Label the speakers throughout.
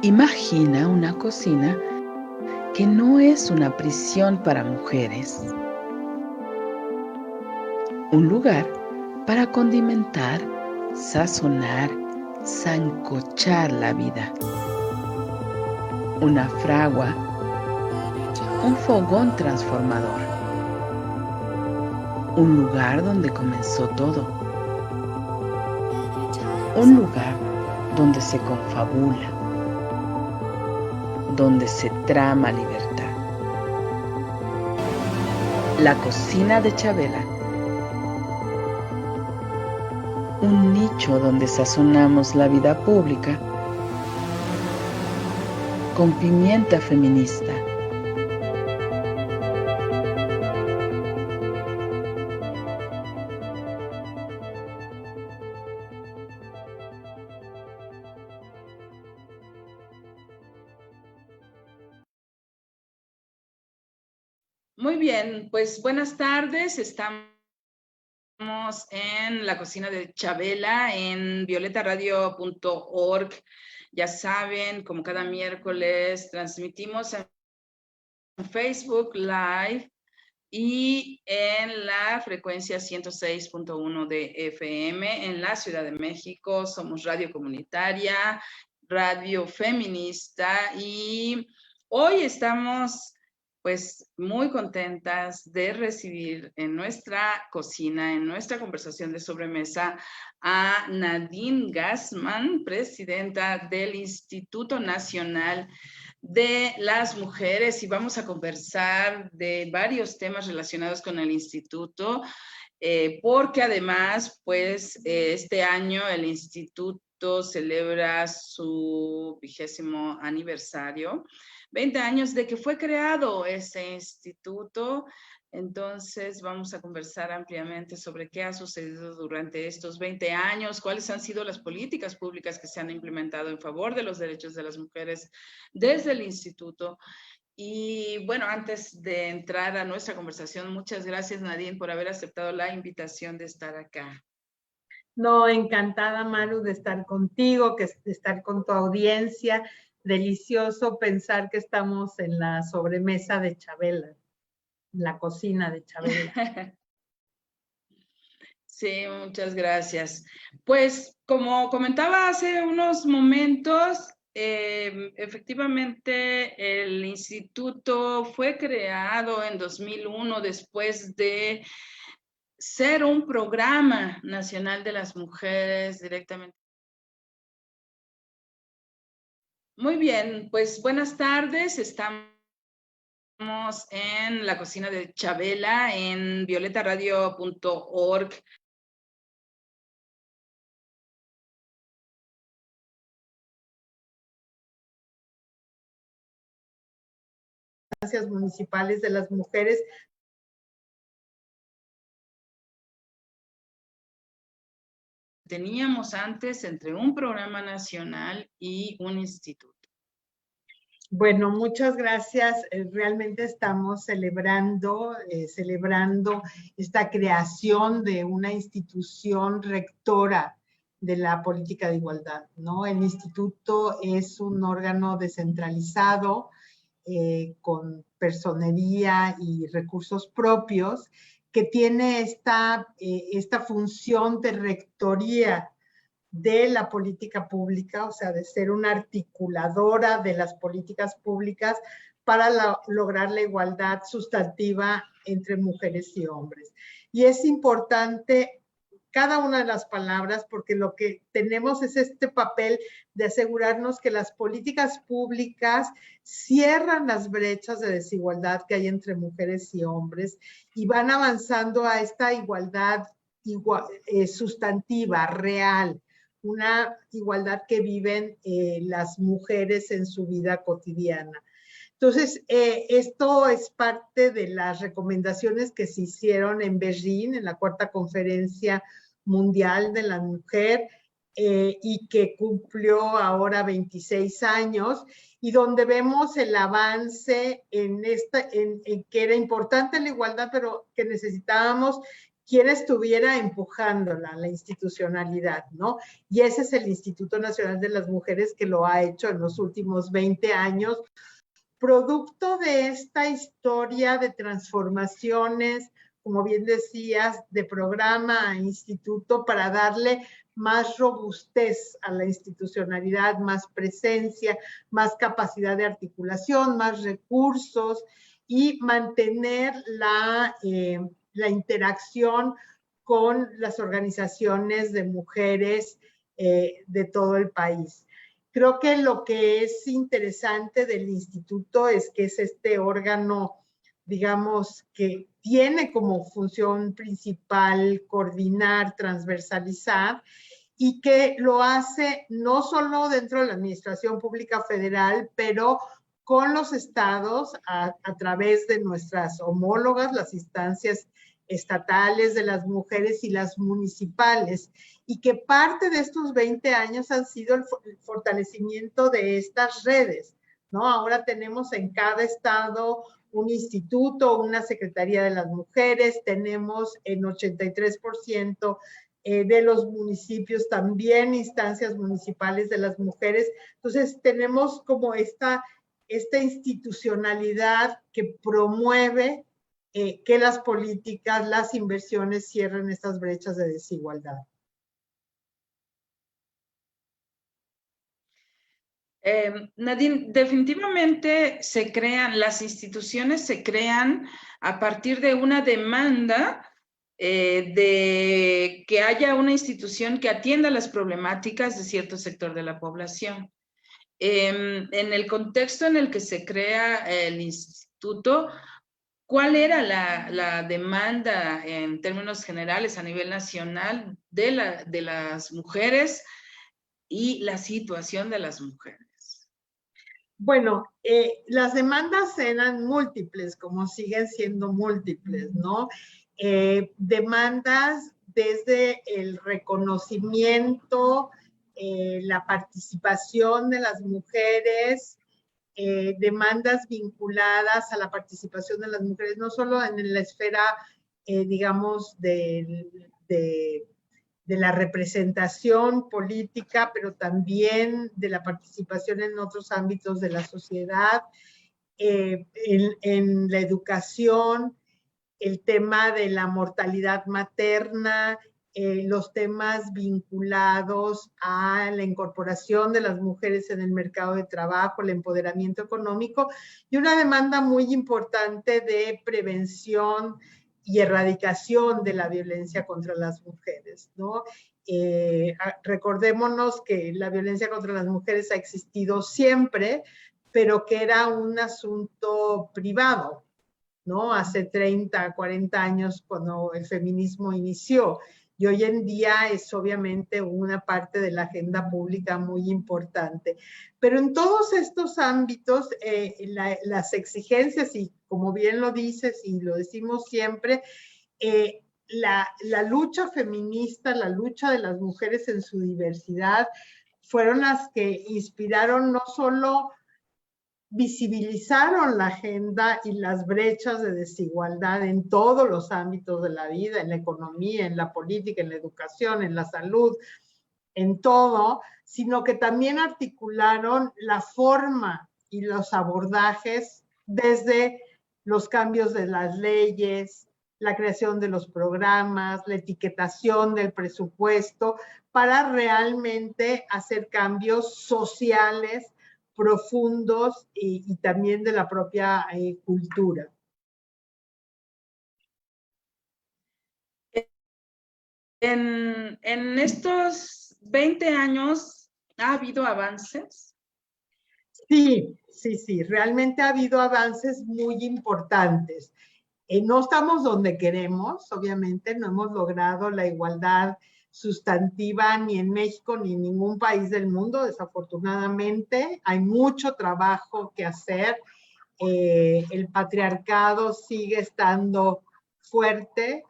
Speaker 1: Imagina una cocina que no es una prisión para mujeres. Un lugar para condimentar, sazonar, sancochar la vida. Una fragua, un fogón transformador. Un lugar donde comenzó todo. Un lugar donde se confabula, donde se trama libertad. La cocina de Chabela. Un nicho donde sazonamos la vida pública con pimienta feminista.
Speaker 2: Muy bien, pues buenas tardes. Estamos en la cocina de Chabela en violetaradio.org. Ya saben, como cada miércoles, transmitimos en Facebook Live y en la frecuencia 106.1 de FM en la Ciudad de México. Somos radio comunitaria, radio feminista y hoy estamos pues muy contentas de recibir en nuestra cocina, en nuestra conversación de sobremesa, a Nadine Gassman, presidenta del Instituto Nacional de las Mujeres, y vamos a conversar de varios temas relacionados con el instituto, porque además, pues, este año el instituto celebra su 20º aniversario, 20 años de que fue creado ese instituto. Entonces vamos a conversar ampliamente sobre qué ha sucedido durante estos 20 años, cuáles han sido las políticas públicas que se han implementado en favor de los derechos de las mujeres desde el instituto. Y bueno, antes de entrar a nuestra conversación, muchas gracias, Nadine, por haber aceptado la invitación de estar acá.
Speaker 3: No, encantada, Maru, de estar contigo, de estar con tu audiencia. Delicioso pensar que estamos en la sobremesa de Chabela, en la cocina de Chabela.
Speaker 2: Sí, muchas gracias. Pues como comentaba hace unos momentos, efectivamente el instituto fue creado en 2001 después de ser un programa nacional de las mujeres directamente. Muy bien, pues buenas tardes. Estamos en la cocina de Chabela en violetaradio.org.
Speaker 3: Municipales de las mujeres.
Speaker 2: Teníamos antes entre un programa nacional y un instituto.
Speaker 3: Bueno, muchas gracias. Realmente estamos celebrando esta creación de una institución rectora de la política de igualdad, ¿no? El instituto es un órgano descentralizado con personería y recursos propios que tiene esta función de rectoría de la política pública, o sea, de ser una articuladora de las políticas públicas para lograr la igualdad sustantiva entre mujeres y hombres. Y es importante cada una de las palabras porque lo que tenemos es este papel de asegurarnos que las políticas públicas cierran las brechas de desigualdad que hay entre mujeres y hombres y van avanzando a esta igualdad sustantiva, real, una igualdad que viven las mujeres en su vida cotidiana. Entonces, esto es parte de las recomendaciones que se hicieron en Berlín, en la 4ª Conferencia Mundial de la Mujer, y que cumplió ahora 26 años, y donde vemos el avance en que era importante la igualdad, pero que necesitábamos quién estuviera empujándola, la institucionalidad, ¿no? Y ese es el Instituto Nacional de las Mujeres que lo ha hecho en los últimos 20 años, producto de esta historia de transformaciones, como bien decías, de programa a instituto para darle más robustez a la institucionalidad, más presencia, más capacidad de articulación, más recursos y mantener la interacción con las organizaciones de mujeres de todo el país. Creo que lo que es interesante del instituto es que es este órgano, digamos, que tiene como función principal coordinar, transversalizar, y que lo hace no solo dentro de la Administración Pública Federal, pero con los estados a través de nuestras homólogas, las instancias estatales de las mujeres y las municipales, y que parte de estos 20 años han sido el fortalecimiento de estas redes, ¿no? Ahora tenemos en cada estado un instituto, una secretaría de las mujeres, tenemos en 83% de los municipios también instancias municipales de las mujeres. Entonces tenemos como esta institucionalidad que promueve que las políticas, las inversiones cierren estas brechas de desigualdad.
Speaker 2: Nadine, definitivamente las instituciones se crean a partir de una demanda de que haya una institución que atienda las problemáticas de cierto sector de la población. En el contexto en el que se crea el instituto, ¿cuál era la demanda en términos generales a nivel nacional de las mujeres y la situación de las mujeres?
Speaker 3: Bueno, las demandas eran múltiples, como siguen siendo múltiples, ¿no? Demandas desde el reconocimiento, la participación de las mujeres, demandas vinculadas a la participación de las mujeres, no solo en la esfera, digamos, de la representación política, pero también de la participación en otros ámbitos de la sociedad, en la educación, el tema de la mortalidad materna, los temas vinculados a la incorporación de las mujeres en el mercado de trabajo, el empoderamiento económico, y una demanda muy importante de prevención y erradicación de la violencia contra las mujeres, ¿no? Recordémonos que la violencia contra las mujeres ha existido siempre, pero que era un asunto privado, ¿no? Hace 30, 40 años cuando el feminismo inició. Y hoy en día es obviamente una parte de la agenda pública muy importante. Pero en todos estos ámbitos, las exigencias, y como bien lo dices y lo decimos siempre, la lucha feminista, la lucha de las mujeres en su diversidad, fueron las que inspiraron no solo visibilizaron la agenda y las brechas de desigualdad en todos los ámbitos de la vida, en la economía, en la política, en la educación, en la salud, en todo, sino que también articularon la forma y los abordajes desde los cambios de las leyes, la creación de los programas, la etiquetación del presupuesto, para realmente hacer cambios sociales profundos y también de la propia cultura.
Speaker 2: En estos 20 años, ¿ha habido avances?
Speaker 3: Sí, sí, sí, realmente ha habido avances muy importantes. No estamos donde queremos, obviamente, no hemos logrado la igualdad sustantiva ni en México ni en ningún país del mundo, desafortunadamente. Hay mucho trabajo que hacer. El patriarcado sigue estando fuerte,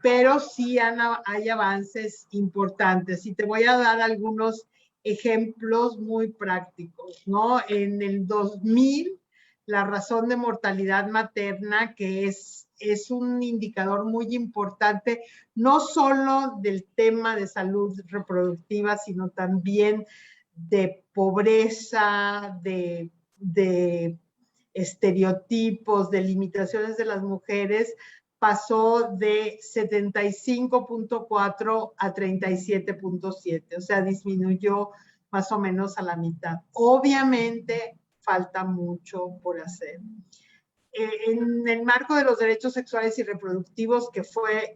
Speaker 3: pero sí hay avances importantes. Y te voy a dar algunos ejemplos muy prácticos, ¿no? En el 2000, la razón de mortalidad materna, que es es un indicador muy importante, no solo del tema de salud reproductiva, sino también de pobreza, de estereotipos, de limitaciones de las mujeres, pasó de 75.4 a 37.7, o sea, disminuyó más o menos a la mitad. Obviamente falta mucho por hacer. En el marco de los derechos sexuales y reproductivos, que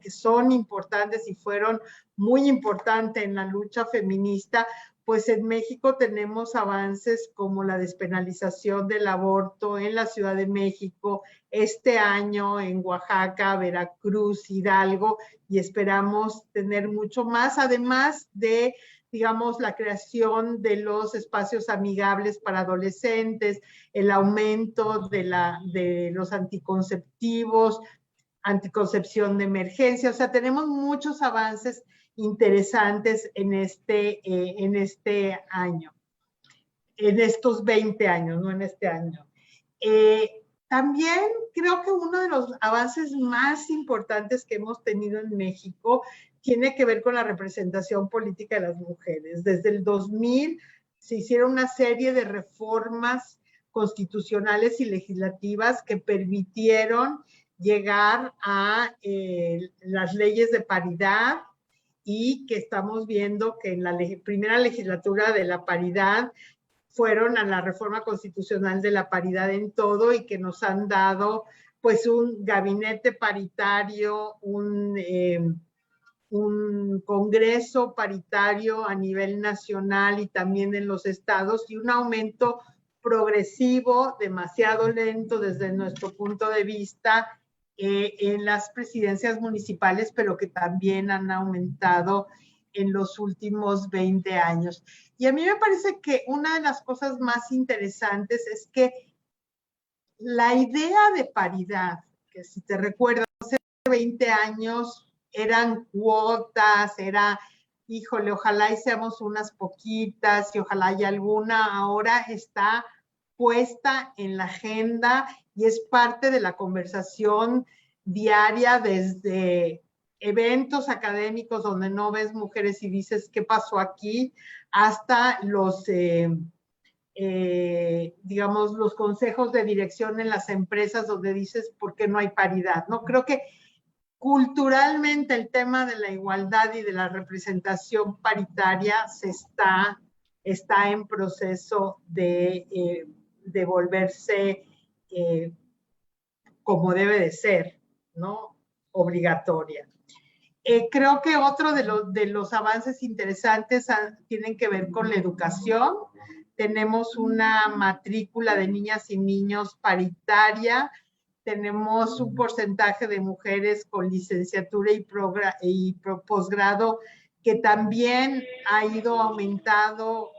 Speaker 3: son importantes y fueron muy importantes en la lucha feminista, pues en México tenemos avances como la despenalización del aborto en la Ciudad de México, este año en Oaxaca, Veracruz, Hidalgo, y esperamos tener mucho más, además de, digamos, la creación de los espacios amigables para adolescentes, el aumento de los anticonceptivos, anticoncepción de emergencia. O sea, tenemos muchos avances interesantes en este año, en estos 20 años, no en este año. También creo que uno de los avances más importantes que hemos tenido en México tiene que ver con la representación política de las mujeres. Desde el 2000 se hicieron una serie de reformas constitucionales y legislativas que permitieron llegar a las leyes de paridad, y que estamos viendo que en la primera legislatura de la paridad fueron a la reforma constitucional de la paridad en todo, y que nos han dado pues un gabinete paritario, un congreso paritario a nivel nacional y también en los estados, y un aumento progresivo, demasiado lento desde nuestro punto de vista, en las presidencias municipales, pero que también han aumentado en los últimos 20 años. Y a mí me parece que una de las cosas más interesantes es que la idea de paridad, que si te recuerdas, hace 20 años eran cuotas, era, híjole, ojalá y seamos unas poquitas y ojalá y alguna, ahora está puesta en la agenda y es parte de la conversación diaria, desde eventos académicos donde no ves mujeres y dices, ¿qué pasó aquí?, hasta los, digamos, los consejos de dirección en las empresas donde dices, ¿por qué no hay paridad? ¿No? Creo que culturalmente el tema de la igualdad y de la representación paritaria está en proceso de volverse como debe de ser, ¿no?, obligatoria. Creo que otro de los avances interesantes tienen que ver con la educación. Tenemos una matrícula de niñas y niños paritaria, tenemos un porcentaje de mujeres con licenciatura y posgrado que también ha ido aumentando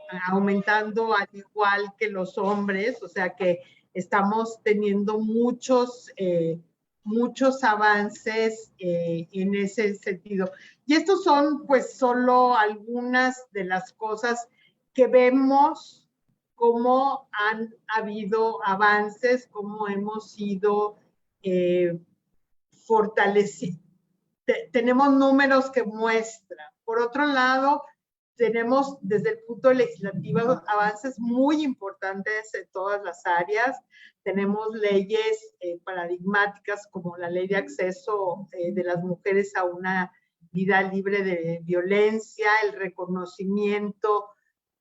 Speaker 3: al igual que los hombres, o sea que estamos teniendo muchos avances en ese sentido. Y estos son pues solo algunas de las cosas que vemos, cómo han habido avances, cómo hemos sido fortalecidos. Tenemos números que muestran. Por otro lado, tenemos desde el punto legislativo avances muy importantes en todas las áreas. Tenemos leyes paradigmáticas como la ley de acceso de las mujeres a una vida libre de violencia, el reconocimiento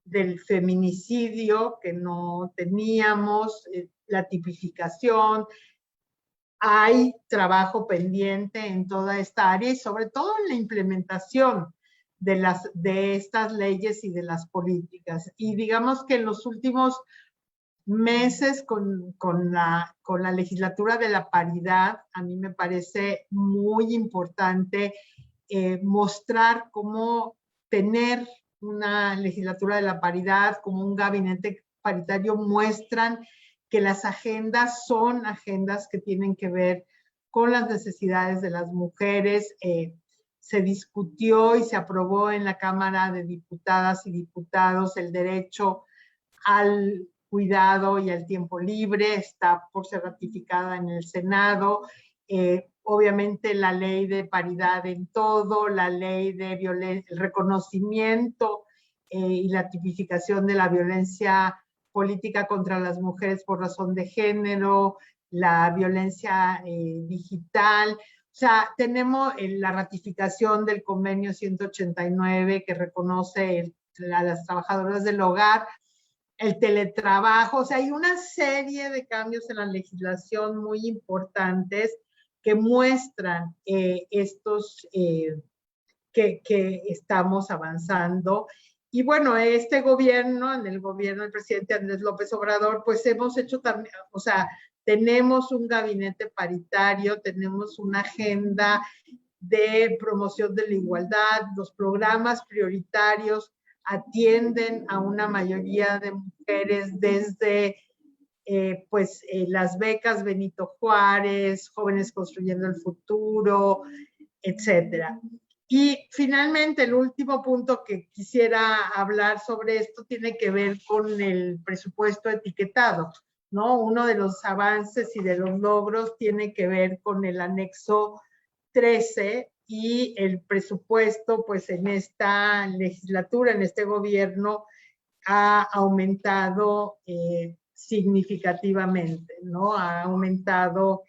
Speaker 3: del feminicidio que no teníamos, la tipificación. Hay trabajo pendiente en toda esta área y sobre todo en la implementación de estas leyes y de las políticas. Y digamos que en los últimos meses con la legislatura de la paridad, a mí me parece muy importante mostrar cómo tener una legislatura de la paridad, como un gabinete paritario, muestran que las agendas son agendas que tienen que ver con las necesidades de las mujeres. Se discutió y se aprobó en la Cámara de Diputadas y Diputados el derecho al cuidado y al tiempo libre, está por ser ratificada en el Senado. obviamente la ley de paridad en todo, la ley de violencia, el reconocimiento y la tipificación de la violencia política contra las mujeres por razón de género, la violencia digital. O sea, tenemos la ratificación del convenio 189 que reconoce a las trabajadoras del hogar, el teletrabajo. O sea, hay una serie de cambios en la legislación muy importantes que muestran que estamos avanzando. Y bueno, este gobierno, en el gobierno del presidente Andrés López Obrador, pues hemos hecho también, o sea, tenemos un gabinete paritario, tenemos una agenda de promoción de la igualdad, los programas prioritarios atienden a una mayoría de mujeres desde las becas Benito Juárez, Jóvenes Construyendo el Futuro, etcétera. Y finalmente, el último punto que quisiera hablar sobre esto tiene que ver con el presupuesto etiquetado, ¿no? Uno de los avances y de los logros tiene que ver con el anexo 13 y el presupuesto, pues en esta legislatura, en este gobierno, ha aumentado significativamente, ¿no? Ha aumentado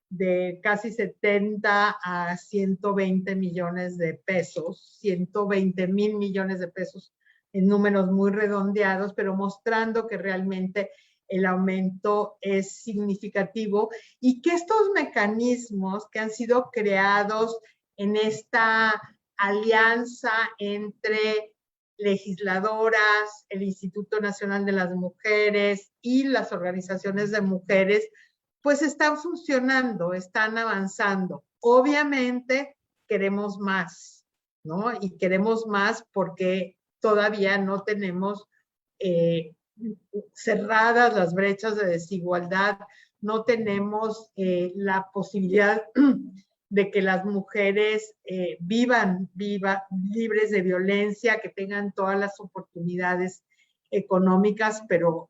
Speaker 3: de casi 70 a 120 millones de pesos, 120,000 millones de pesos en números muy redondeados, pero mostrando que realmente el aumento es significativo y que estos mecanismos que han sido creados en esta alianza entre legisladoras, el Instituto Nacional de las Mujeres y las organizaciones de mujeres, pues están funcionando, están avanzando. Obviamente queremos más, ¿no? Y queremos más porque todavía no tenemos cerradas las brechas de desigualdad, no tenemos la posibilidad de que las mujeres vivan libres de violencia, que tengan todas las oportunidades económicas, pero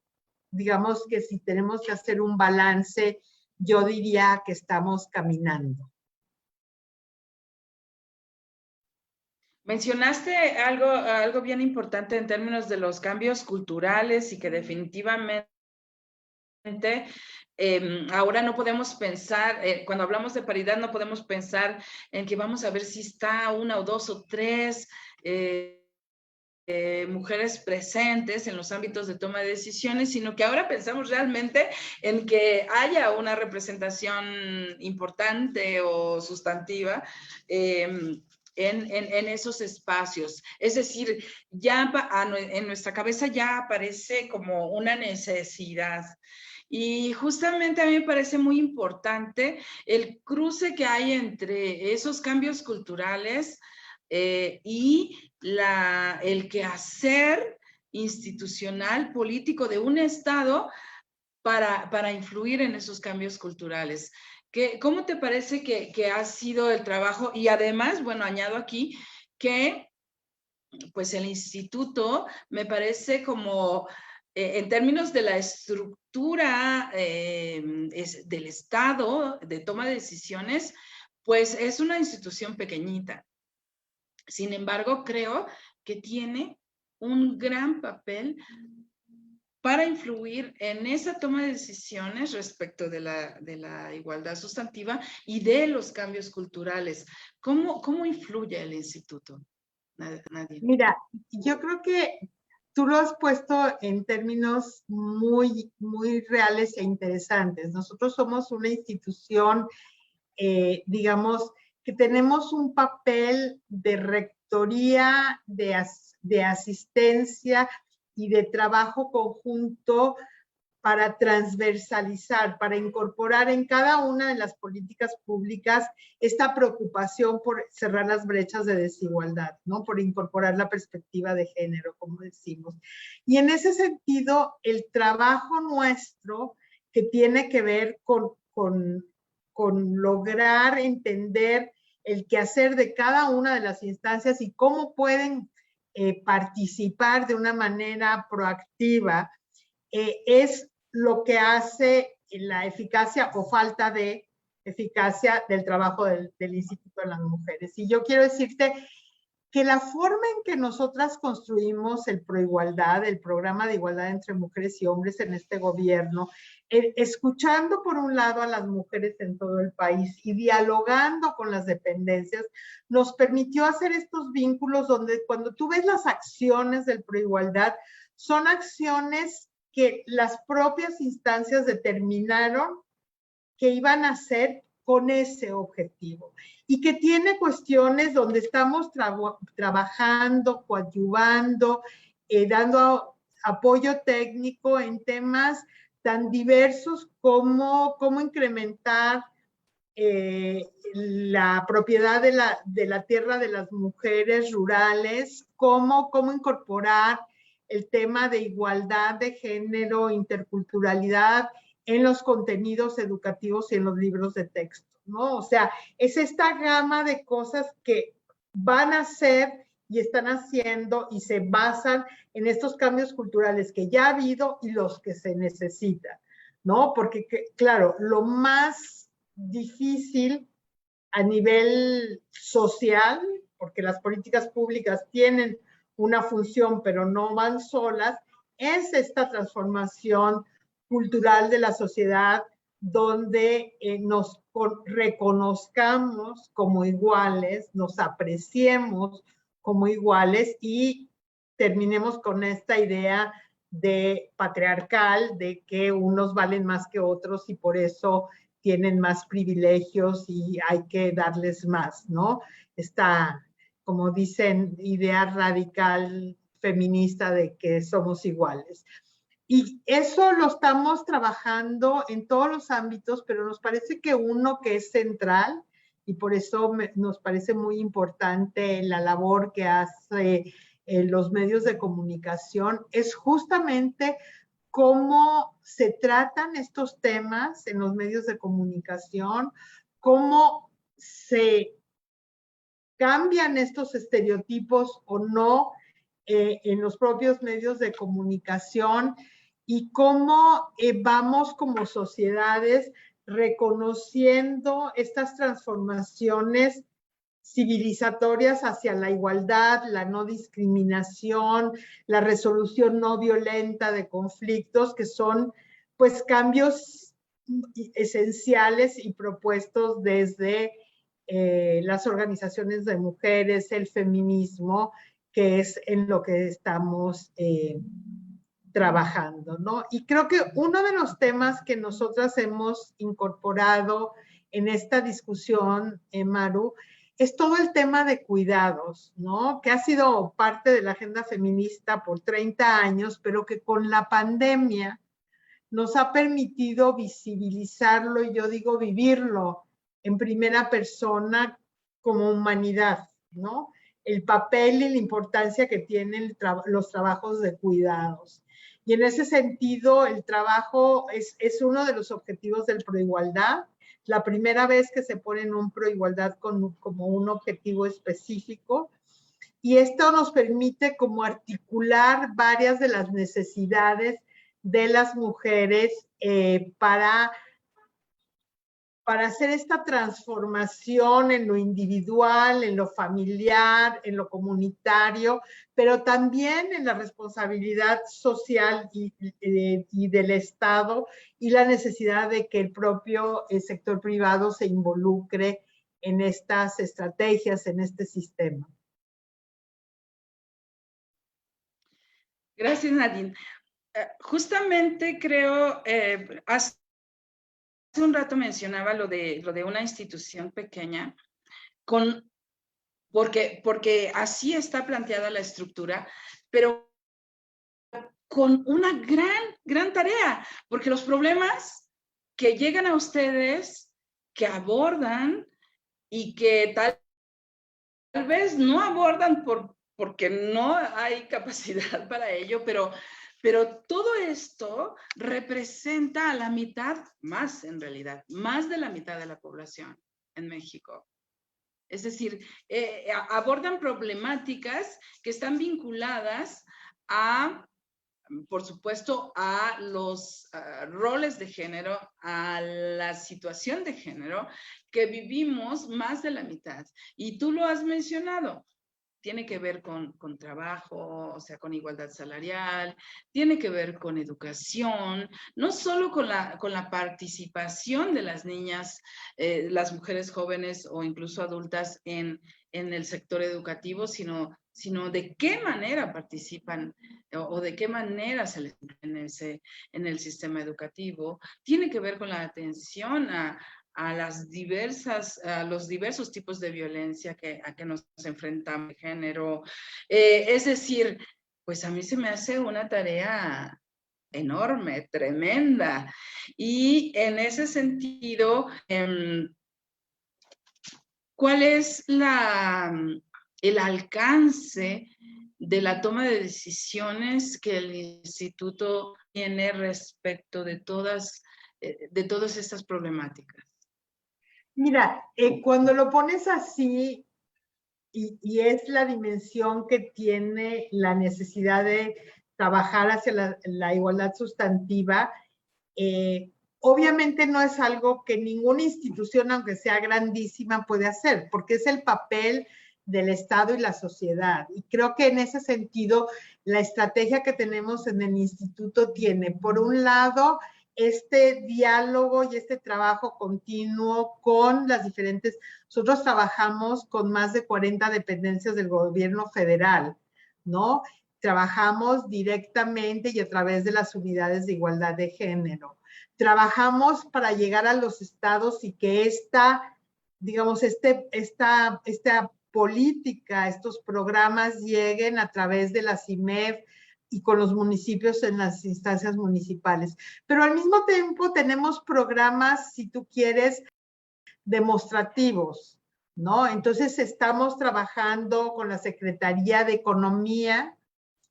Speaker 3: digamos que si tenemos que hacer un balance, yo diría que estamos caminando.
Speaker 2: Mencionaste algo bien importante en términos de los cambios culturales y que definitivamente ahora no podemos pensar, cuando hablamos de paridad, no podemos pensar en que vamos a ver si está una o dos o tres mujeres presentes en los ámbitos de toma de decisiones, sino que ahora pensamos realmente en que haya una representación importante o sustantiva en esos espacios. Es decir, ya en nuestra cabeza ya aparece como una necesidad. Y justamente a mí me parece muy importante el cruce que hay entre esos cambios culturales y el quehacer institucional, político de un Estado para influir en esos cambios culturales. ¿Cómo te parece que ha sido el trabajo? Y además, bueno, añado aquí que pues el instituto me parece como en términos de la estructura del Estado de toma de decisiones, pues es una institución pequeñita. Sin embargo, creo que tiene un gran papel para influir en esa toma de decisiones respecto de la igualdad sustantiva y de los cambios culturales. ¿Cómo influye el instituto, Nadia?
Speaker 3: Mira, yo creo que tú lo has puesto en términos muy, muy reales e interesantes. Nosotros somos una institución, digamos, que tenemos un papel de rectoría, de asistencia y de trabajo conjunto para transversalizar, para incorporar en cada una de las políticas públicas esta preocupación por cerrar las brechas de desigualdad, ¿no? Por incorporar la perspectiva de género, como decimos. Y en ese sentido, el trabajo nuestro que tiene que ver con lograr entender el quehacer de cada una de las instancias y cómo pueden participar de una manera proactiva, es lo que hace la eficacia o falta de eficacia del trabajo del Instituto de las Mujeres. Y yo quiero decirte que la forma en que nosotras construimos el Proigualdad, el programa de igualdad entre mujeres y hombres en este gobierno, escuchando por un lado a las mujeres en todo el país y dialogando con las dependencias, nos permitió hacer estos vínculos donde cuando tú ves las acciones del Proigualdad, son acciones que las propias instancias determinaron que iban a hacer con ese objetivo y que tiene cuestiones donde estamos trabajando, coadyuvando, dando apoyo técnico en temas tan diversos como cómo incrementar la propiedad de la tierra de las mujeres rurales, cómo incorporar el tema de igualdad de género, interculturalidad en los contenidos educativos y en los libros de texto, ¿no? O sea, es esta gama de cosas que van a hacer y están haciendo y se basan en estos cambios culturales que ya ha habido y los que se necesitan, ¿no? Porque, claro, lo más difícil a nivel social, porque las políticas públicas tienen una función, pero no van solas, es esta transformación cultural de la sociedad donde nos reconozcamos como iguales, nos apreciemos como iguales y terminemos con esta idea de patriarcal, de que unos valen más que otros y por eso tienen más privilegios y hay que darles más, ¿no? Esta, como dicen, idea radical feminista de que somos iguales. Y eso lo estamos trabajando en todos los ámbitos, pero nos parece que uno que es central, y por eso nos parece muy importante la labor que hace los medios de comunicación, es justamente cómo se tratan estos temas en los medios de comunicación, cómo se cambian estos estereotipos o no en los propios medios de comunicación y cómo vamos como sociedades reconociendo estas transformaciones civilizatorias hacia la igualdad, la no discriminación, la resolución no violenta de conflictos, que son pues cambios esenciales y propuestos desde las organizaciones de mujeres, el feminismo, que es en lo que estamos trabajando, ¿no? Y creo que uno de los temas que nosotras hemos incorporado en esta discusión, Maru, es todo el tema de cuidados, ¿no? Que ha sido parte de la agenda feminista por 30 años, pero que con la pandemia nos ha permitido visibilizarlo y yo digo vivirlo en primera persona como humanidad, ¿no? El papel y la importancia que tienen los trabajos de cuidados. Y en ese sentido, el trabajo es uno de los objetivos del Proigualdad. La primera vez que se pone en un Proigualdad como un objetivo específico. Y esto nos permite como articular varias de las necesidades de las mujeres para hacer esta transformación en lo individual, en lo familiar, en lo comunitario, pero también en la responsabilidad social y del Estado y la necesidad de que el propio sector privado se involucre en estas estrategias, en este sistema.
Speaker 2: Gracias, Nadine. Justamente creo, hace un rato mencionaba lo de una institución pequeña, porque así está planteada la estructura, pero con una gran tarea, porque los problemas que llegan a ustedes, que abordan y que tal vez no abordan porque no hay capacidad para ello, pero todo esto representa a la mitad, más en realidad, más de la mitad de la población en México. Es decir, abordan problemáticas que están vinculadas a por supuesto, a los roles de género, a la situación de género que vivimos más de la mitad. Y tú lo has mencionado. Tiene que ver con trabajo, o sea, con igualdad salarial, tiene que ver con educación, no solo con la participación de las niñas, las mujeres jóvenes o incluso adultas en el sector educativo, sino de qué manera participan o de qué manera se les en el sistema educativo. Tiene que ver con la atención a los diversos tipos de violencia a que nos enfrentamos de género. Es decir, pues a mí se me hace una tarea enorme, tremenda. Y en ese sentido, ¿cuál es el alcance de la toma de decisiones que el instituto tiene respecto de todas estas problemáticas?
Speaker 3: Mira, cuando lo pones así, y es la dimensión que tiene la necesidad de trabajar hacia la igualdad sustantiva, obviamente no es algo que ninguna institución, aunque sea grandísima, puede hacer, porque es el papel del Estado y la sociedad. Y creo que en ese sentido, la estrategia que tenemos en el instituto tiene, por un lado, este diálogo y este trabajo continuo con las diferentes, nosotros trabajamos con más de 40 dependencias del gobierno federal, ¿no? Trabajamos directamente y a través de las unidades de igualdad de género. Trabajamos para llegar a los estados y que esta política, estos programas lleguen a través de la CIMEF y con los municipios en las instancias municipales. Pero al mismo tiempo tenemos programas, si tú quieres, demostrativos, ¿no? Entonces estamos trabajando con la Secretaría de Economía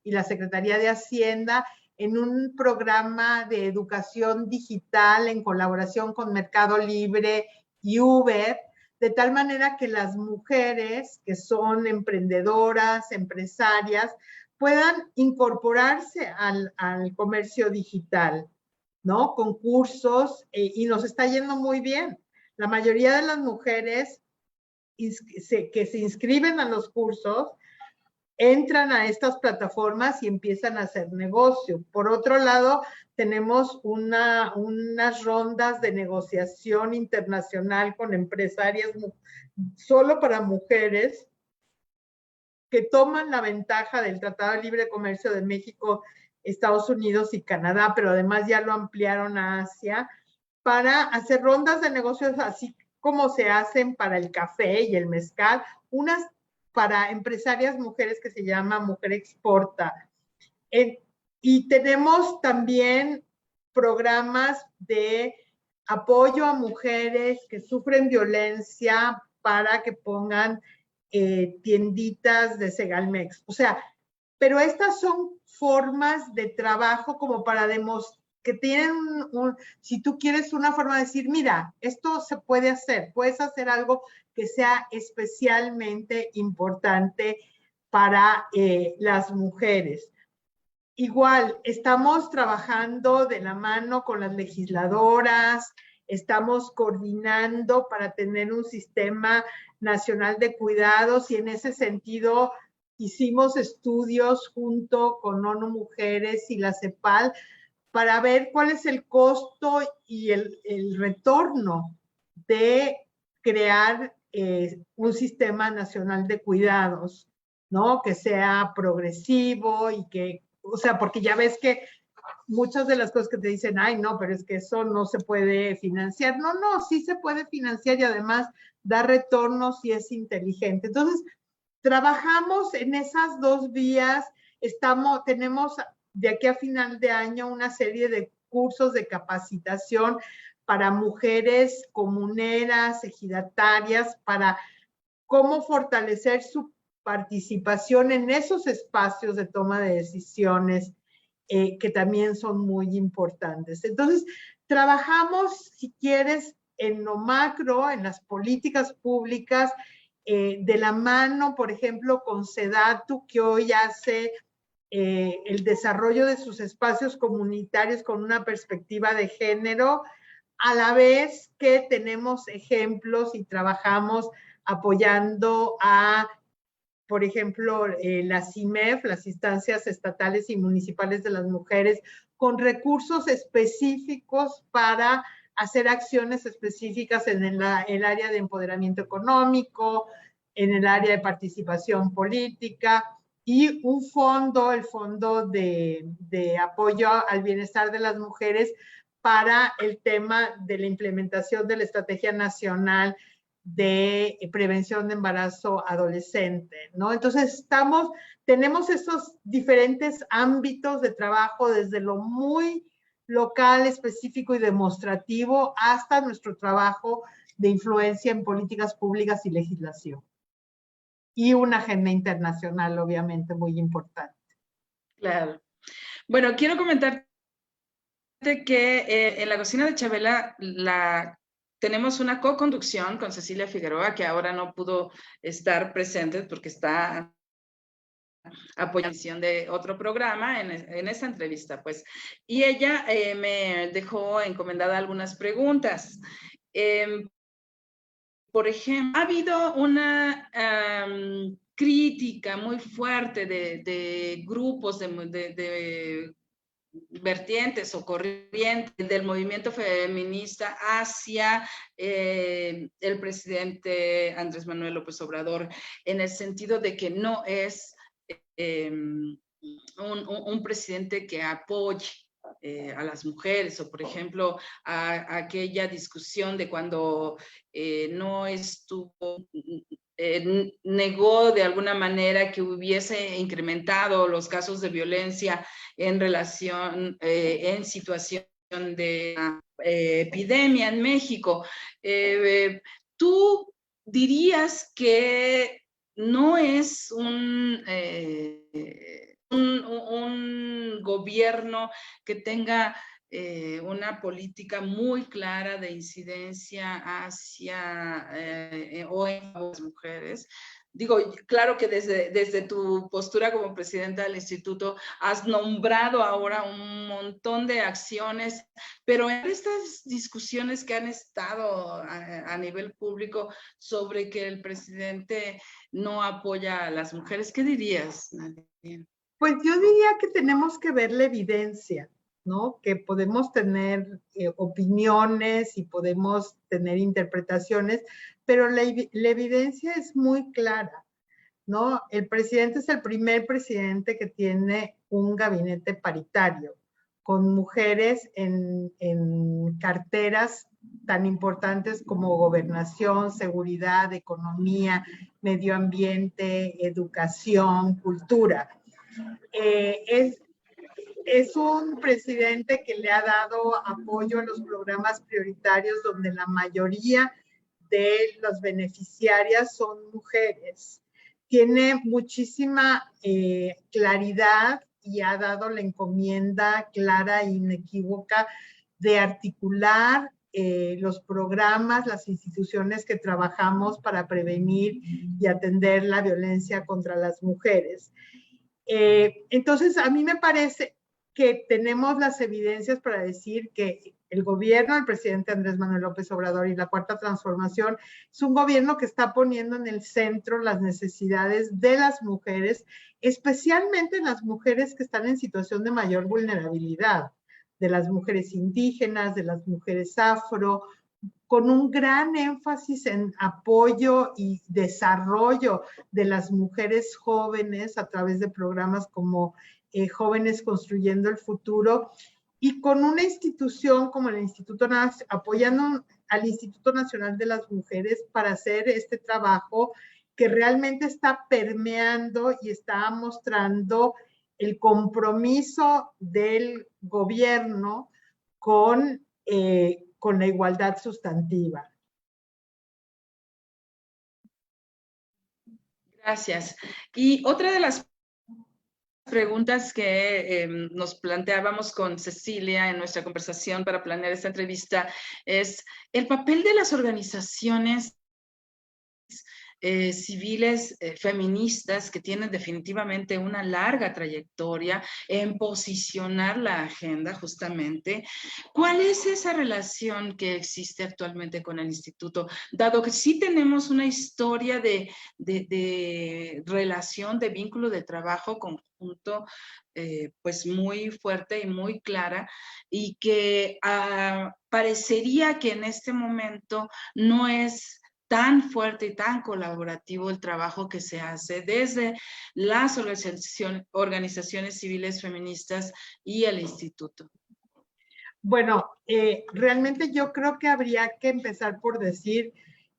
Speaker 3: y la Secretaría de Hacienda en un programa de educación digital en colaboración con Mercado Libre y Uber, de tal manera que las mujeres que son emprendedoras, empresarias, puedan incorporarse al comercio digital, ¿no? Con cursos, y nos está yendo muy bien. La mayoría de las mujeres que se inscriben a los cursos entran a estas plataformas y empiezan a hacer negocio. Por otro lado, tenemos unas rondas de negociación internacional con empresarias solo para mujeres que toman la ventaja del Tratado de Libre Comercio de México, Estados Unidos y Canadá, pero además ya lo ampliaron a Asia, para hacer rondas de negocios así como se hacen para el café y el mezcal, unas para empresarias mujeres que se llama Mujer Exporta. Y tenemos también programas de apoyo a mujeres que sufren violencia para que pongan tienditas de Segalmex. O sea, pero estas son formas de trabajo como para demostrar que tienen, si tú quieres una forma de decir, mira, esto se puede hacer, puedes hacer algo que sea especialmente importante para las mujeres. Igual, estamos trabajando de la mano con las legisladoras, estamos coordinando para tener un sistema nacional de cuidados y en ese sentido hicimos estudios junto con ONU Mujeres y la CEPAL para ver cuál es el costo y el retorno de crear un sistema nacional de cuidados, ¿no? Que sea progresivo y que, o sea, porque ya ves que muchas de las cosas que te dicen, ay, no, pero es que eso no se puede financiar. No, no, sí se puede financiar y además da retorno si es inteligente. Entonces, trabajamos en esas dos vías, tenemos de aquí a final de año una serie de cursos de capacitación para mujeres comuneras, ejidatarias, para cómo fortalecer su participación en esos espacios de toma de decisiones que también son muy importantes. Entonces, trabajamos, si quieres, en lo macro, en las políticas públicas, de la mano, por ejemplo, con SEDATU, que hoy hace el desarrollo de sus espacios comunitarios con una perspectiva de género, a la vez que tenemos ejemplos y trabajamos apoyando a, por ejemplo, las IMEF, las instancias estatales y municipales de las mujeres, con recursos específicos para hacer acciones específicas en el área de empoderamiento económico, en el área de participación política, y un fondo, el Fondo de Apoyo al Bienestar de las Mujeres, para el tema de la implementación de la Estrategia Nacional de Prevención de Embarazo Adolescente, ¿no? Entonces tenemos esos diferentes ámbitos de trabajo, desde lo muy local, específico y demostrativo, hasta nuestro trabajo de influencia en políticas públicas y legislación. Y una agenda internacional, obviamente, muy importante.
Speaker 2: Claro. Bueno, quiero comentarte que en la cocina de Chabela tenemos una co-conducción con Cecilia Figueroa, que ahora no pudo estar presente porque está apoyando de otro programa en esta entrevista, pues. Y ella me dejó encomendada algunas preguntas. Por ejemplo, ha habido una crítica muy fuerte de grupos de vertientes o corrientes del movimiento feminista hacia el presidente Andrés Manuel López Obrador, en el sentido de que no es un presidente que apoye a las mujeres, o por ejemplo, aquella discusión de cuando no estuvo, negó de alguna manera que hubiese incrementado los casos de violencia en relación, en situación de epidemia en México. ¿Tú dirías que no es un gobierno que tenga una política muy clara de incidencia hacia o en las mujeres? Digo, claro que desde tu postura como presidenta del instituto has nombrado ahora un montón de acciones, pero en estas discusiones que han estado a nivel público sobre que el presidente no apoya a las mujeres, ¿qué dirías, Nadine?
Speaker 3: Pues yo diría que tenemos que ver la evidencia, ¿no? Que podemos tener opiniones y podemos tener interpretaciones, pero la evidencia es muy clara, ¿no? El presidente es el primer presidente que tiene un gabinete paritario, con mujeres en carteras tan importantes como gobernación, seguridad, economía, medio ambiente, educación, cultura. Es un presidente que le ha dado apoyo a los programas prioritarios donde la mayoría de las beneficiarias son mujeres. Tiene muchísima claridad y ha dado la encomienda clara e inequívoca de articular los programas, las instituciones que trabajamos para prevenir y atender la violencia contra las mujeres. Entonces, a mí me parece que tenemos las evidencias para decir que el gobierno del presidente Andrés Manuel López Obrador y la Cuarta Transformación es un gobierno que está poniendo en el centro las necesidades de las mujeres, especialmente las mujeres que están en situación de mayor vulnerabilidad, de las mujeres indígenas, de las mujeres afro, con un gran énfasis en apoyo y desarrollo de las mujeres jóvenes a través de programas como Jóvenes Construyendo el Futuro, y con una institución como el Instituto Nacional, apoyando al Instituto Nacional de las Mujeres para hacer este trabajo que realmente está permeando y está mostrando el compromiso del gobierno con la igualdad sustantiva.
Speaker 2: Gracias. Y otra de las preguntas que nos planteábamos con Cecilia en nuestra conversación para planear esta entrevista es el papel de las organizaciones civiles feministas que tienen definitivamente una larga trayectoria en posicionar la agenda justamente. ¿Cuál es esa relación que existe actualmente con el instituto? Dado que sí tenemos una historia de relación, de vínculo de trabajo conjunto, pues muy fuerte y muy clara, y que parecería que en este momento no es tan fuerte y tan colaborativo el trabajo que se hace desde las organizaciones civiles feministas y el instituto.
Speaker 3: Bueno, realmente yo creo que habría que empezar por decir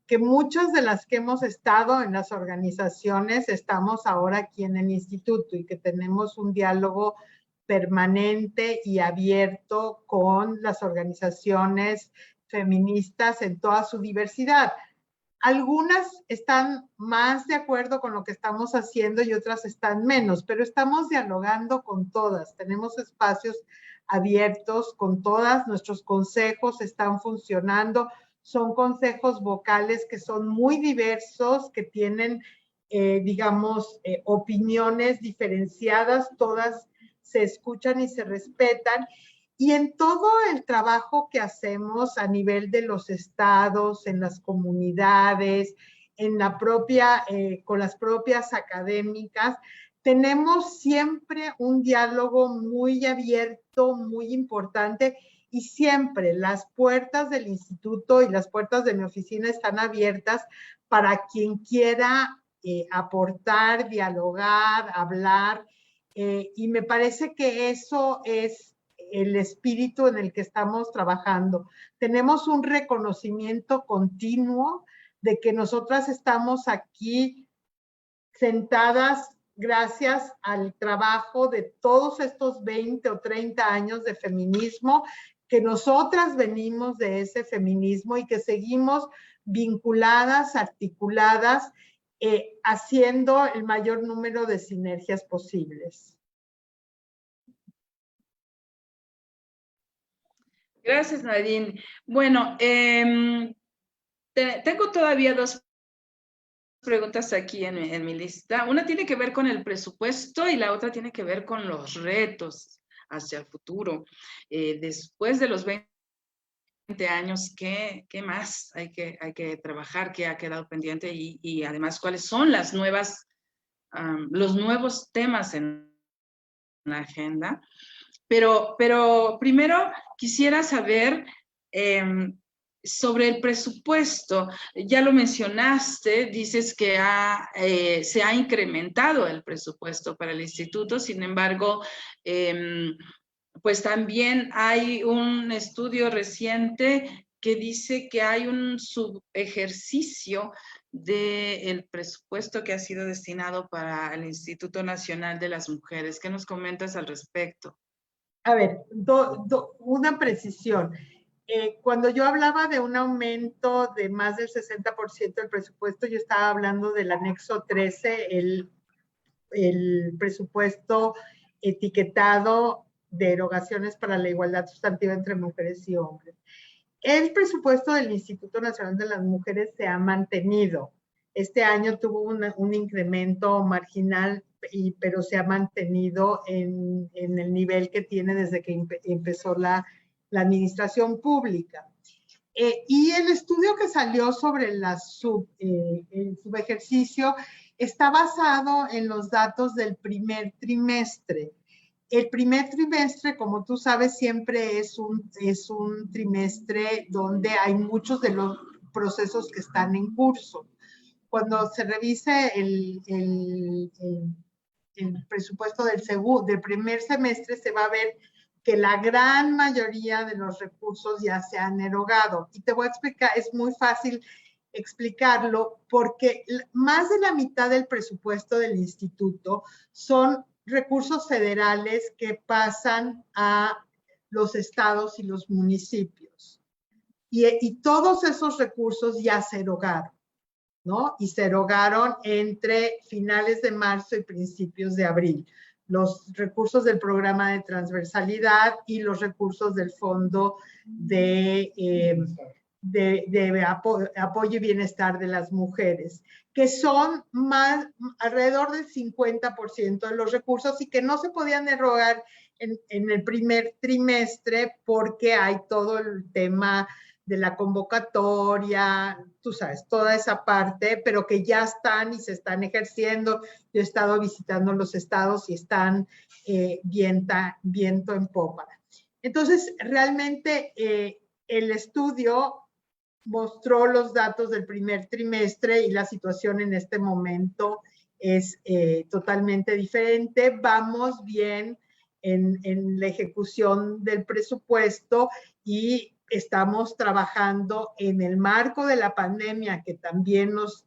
Speaker 3: que muchas de las que hemos estado en las organizaciones estamos ahora aquí en el instituto y que tenemos un diálogo permanente y abierto con las organizaciones feministas en toda su diversidad. Algunas están más de acuerdo con lo que estamos haciendo y otras están menos, pero estamos dialogando con todas. Tenemos espacios abiertos con todas. Nuestros consejos están funcionando. Son consejos vocales que son muy diversos, que tienen, digamos, opiniones diferenciadas. Todas se escuchan y se respetan. Y en todo el trabajo que hacemos a nivel de los estados, en las comunidades, en la propia, con las propias académicas, tenemos siempre un diálogo muy abierto, muy importante, y siempre las puertas del instituto y las puertas de mi oficina están abiertas para quien quiera aportar, dialogar, hablar, y me parece que eso es el espíritu en el que estamos trabajando. Tenemos un reconocimiento continuo de que nosotras estamos aquí sentadas gracias al trabajo de todos estos 20 o 30 años de feminismo, que nosotras venimos de ese feminismo y que seguimos vinculadas, articuladas, haciendo el mayor número de sinergias posibles.
Speaker 2: Gracias, Nadine. Bueno, tengo todavía dos preguntas aquí en mi lista. Una tiene que ver con el presupuesto y la otra tiene que ver con los retos hacia el futuro. Después de los 20 años, ¿qué más hay que trabajar? ¿Qué ha quedado pendiente? Y además, ¿cuáles son las nuevas, los nuevos temas en la agenda? Pero primero quisiera saber sobre el presupuesto. Ya lo mencionaste, dices que se ha incrementado el presupuesto para el instituto, sin embargo, pues también hay un estudio reciente que dice que hay un subejercicio del presupuesto que ha sido destinado para el Instituto Nacional de las Mujeres. ¿Qué nos comentas al respecto?
Speaker 3: A ver, una precisión. Cuando yo hablaba de un aumento de más del 60% del presupuesto, yo estaba hablando del anexo 13, el presupuesto etiquetado de erogaciones para la igualdad sustantiva entre mujeres y hombres. El presupuesto del Instituto Nacional de las Mujeres se ha mantenido. Este año tuvo un incremento marginal, pero se ha mantenido en el nivel que tiene desde que empezó la administración pública. Y el estudio que salió sobre el subejercicio está basado en los datos del primer trimestre. El primer trimestre, como tú sabes, siempre es un trimestre donde hay muchos de los procesos que están en curso. Cuando se revise el presupuesto del primer semestre, se va a ver que la gran mayoría de los recursos ya se han erogado. Y te voy a explicar, es muy fácil explicarlo, porque más de la mitad del presupuesto del instituto son recursos federales que pasan a los estados y los municipios. Y todos esos recursos ya se erogaron, ¿no? Y se erogaron entre finales de marzo y principios de abril. Los recursos del programa de transversalidad y los recursos del fondo de apoyo y bienestar de las mujeres, que son alrededor del 50% de los recursos y que no se podían erogar en el primer trimestre porque hay todo el tema de la convocatoria, tú sabes, toda esa parte, pero que ya están y se están ejerciendo. Yo he estado visitando los estados y están viento en popa. Entonces, realmente el estudio mostró los datos del primer trimestre y la situación en este momento es totalmente diferente. Vamos bien en la ejecución del presupuesto y estamos trabajando en el marco de la pandemia, que también nos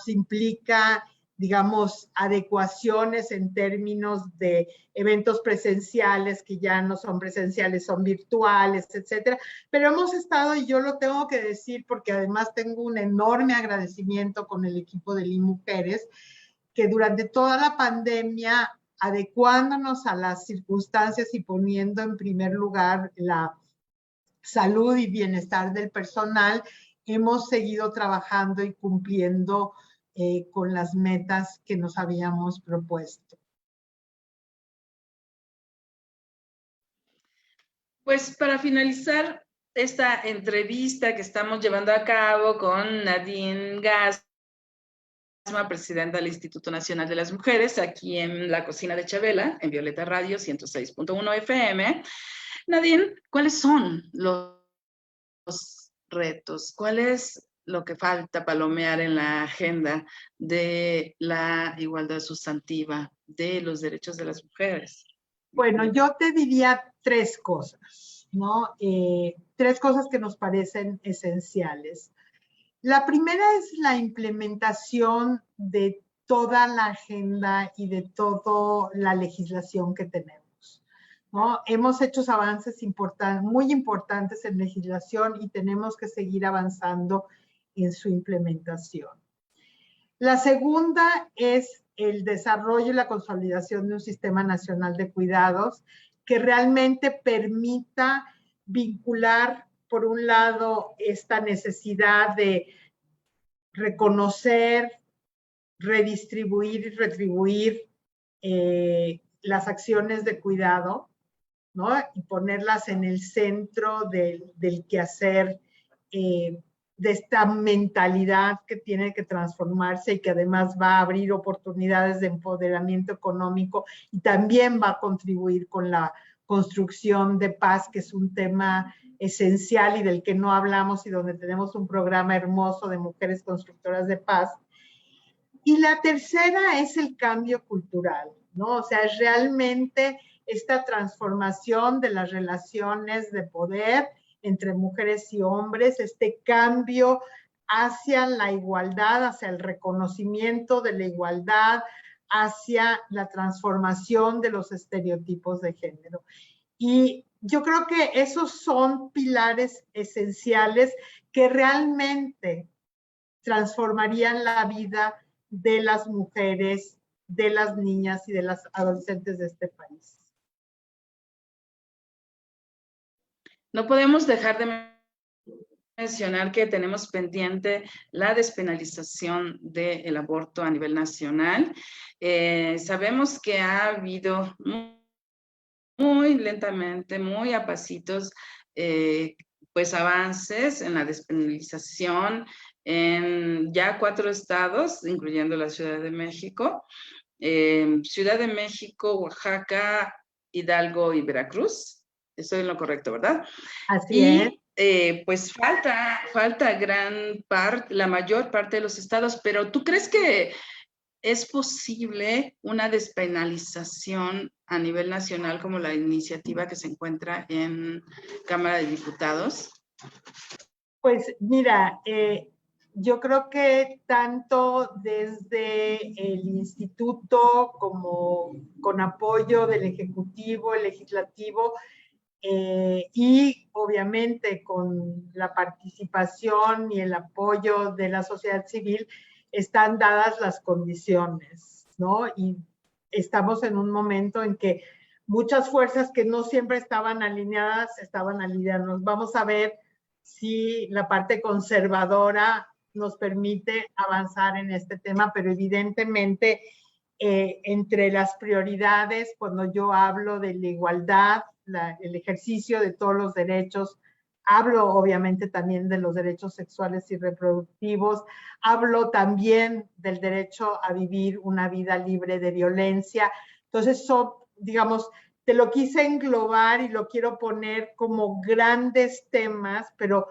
Speaker 3: implica, digamos, adecuaciones en términos de eventos presenciales, que ya no son presenciales, son virtuales, etcétera. Pero hemos estado, y yo lo tengo que decir porque además tengo un enorme agradecimiento con el equipo de LI Mujeres, que durante toda la pandemia, adecuándonos a las circunstancias y poniendo en primer lugar la salud y bienestar del personal, hemos seguido trabajando y cumpliendo con las metas que nos habíamos propuesto.
Speaker 2: Pues para finalizar esta entrevista que estamos llevando a cabo con Nadine Gasma, presidenta del Instituto Nacional de las Mujeres, aquí en la cocina de Chabela, en Violeta Radio 106.1 FM. Nadine, ¿cuáles son los retos? ¿Cuál es lo que falta palomear en la agenda de la igualdad sustantiva, de los derechos de las mujeres?
Speaker 3: Bueno, yo te diría tres cosas, ¿no? Tres cosas que nos parecen esenciales. La primera es la implementación de toda la agenda y de toda la legislación que tenemos, ¿no? Hemos hecho avances muy importantes en legislación y tenemos que seguir avanzando en su implementación. La segunda es el desarrollo y la consolidación de un sistema nacional de cuidados que realmente permita vincular, por un lado, esta necesidad de reconocer, redistribuir y retribuir las acciones de cuidado, ¿no? Y ponerlas en el centro del quehacer, de esta mentalidad que tiene que transformarse y que además va a abrir oportunidades de empoderamiento económico y también va a contribuir con la construcción de paz, que es un tema esencial y del que no hablamos y donde tenemos un programa hermoso de mujeres constructoras de paz. Y la tercera es el cambio cultural, ¿no? O sea, es realmente esta transformación de las relaciones de poder entre mujeres y hombres, este cambio hacia la igualdad, hacia el reconocimiento de la igualdad, hacia la transformación de los estereotipos de género. Y yo creo que esos son pilares esenciales que realmente transformarían la vida de las mujeres, de las niñas y de las adolescentes de este país.
Speaker 2: No podemos dejar de mencionar que tenemos pendiente la despenalización del aborto a nivel nacional. Sabemos que ha habido muy lentamente, muy a pasitos, pues avances en la despenalización en ya 4 estados, incluyendo la Ciudad de México. Ciudad de México, Oaxaca, Hidalgo y Veracruz. Estoy en lo correcto, ¿verdad?
Speaker 3: Así es.
Speaker 2: Pues falta gran parte, la mayor parte de los estados, pero ¿tú crees que es posible una despenalización a nivel nacional como la iniciativa que se encuentra en Cámara de Diputados?
Speaker 3: Pues mira, yo creo que tanto desde el instituto como con apoyo del Ejecutivo, el Legislativo, y obviamente con la participación y el apoyo de la sociedad civil, están dadas las condiciones, ¿no? Y estamos en un momento en que muchas fuerzas que no siempre estaban alineadas, estaban alineadas. Vamos a ver sí, la parte conservadora nos permite avanzar en este tema, pero evidentemente entre las prioridades, cuando yo hablo de la igualdad, el ejercicio de todos los derechos, hablo obviamente también de los derechos sexuales y reproductivos, hablo también del derecho a vivir una vida libre de violencia. Entonces, digamos, te lo quise englobar y lo quiero poner como grandes temas, pero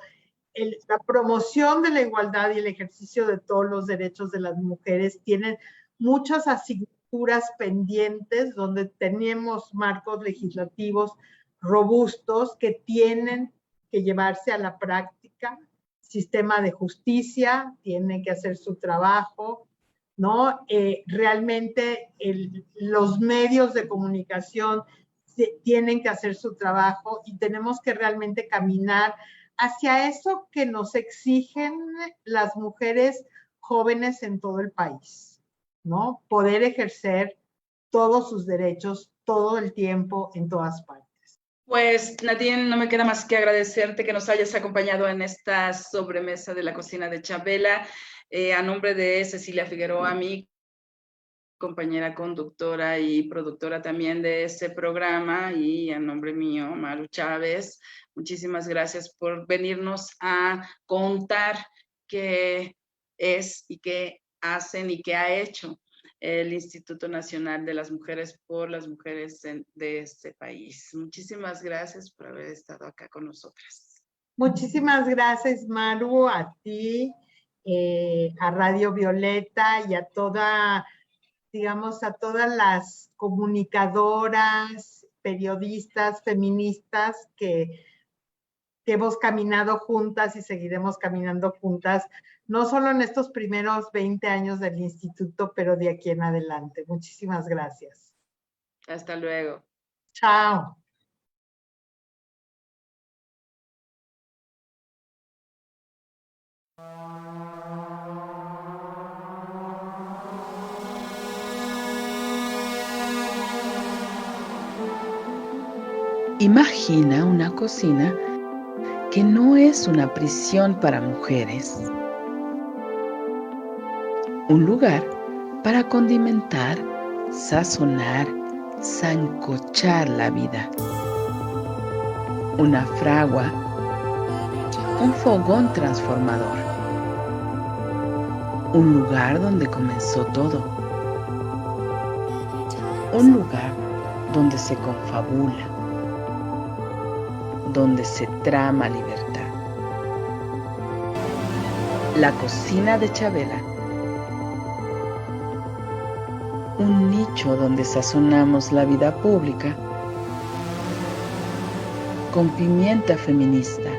Speaker 3: la promoción de la igualdad y el ejercicio de todos los derechos de las mujeres tienen muchas asignaturas pendientes donde tenemos marcos legislativos robustos que tienen que llevarse a la práctica. Sistema de justicia tiene que hacer su trabajo, ¿no? Realmente los medios de comunicación tienen que hacer su trabajo y tenemos que realmente caminar hacia eso que nos exigen las mujeres jóvenes en todo el país, ¿no? Poder ejercer todos sus derechos todo el tiempo en todas partes.
Speaker 2: Pues Nadine, no me queda más que agradecerte que nos hayas acompañado en esta sobremesa de la cocina de Chabela. A nombre de Cecilia Figueroa, mi compañera conductora y productora también de este programa, y a nombre mío, Maru Chávez, muchísimas gracias por venirnos a contar qué es y qué hacen y qué ha hecho el Instituto Nacional de las Mujeres por las mujeres de este país. Muchísimas gracias por haber estado acá con nosotras.
Speaker 3: Muchísimas gracias, Maru, a ti, a Radio Violeta y a digamos, a todas las comunicadoras, periodistas, feministas que hemos caminado juntas y seguiremos caminando juntas, no solo en estos primeros 20 años del instituto, pero de aquí en adelante. Muchísimas gracias.
Speaker 2: Hasta luego.
Speaker 3: Chao.
Speaker 1: Imagina una cocina que no es una prisión para mujeres. Un lugar para condimentar, sazonar, sancochar la vida. Una fragua, un fogón transformador. Un lugar donde comenzó todo. Un lugar donde se confabula, donde se trama libertad. La cocina de Chabela. Un nicho donde sazonamos la vida pública con pimienta feminista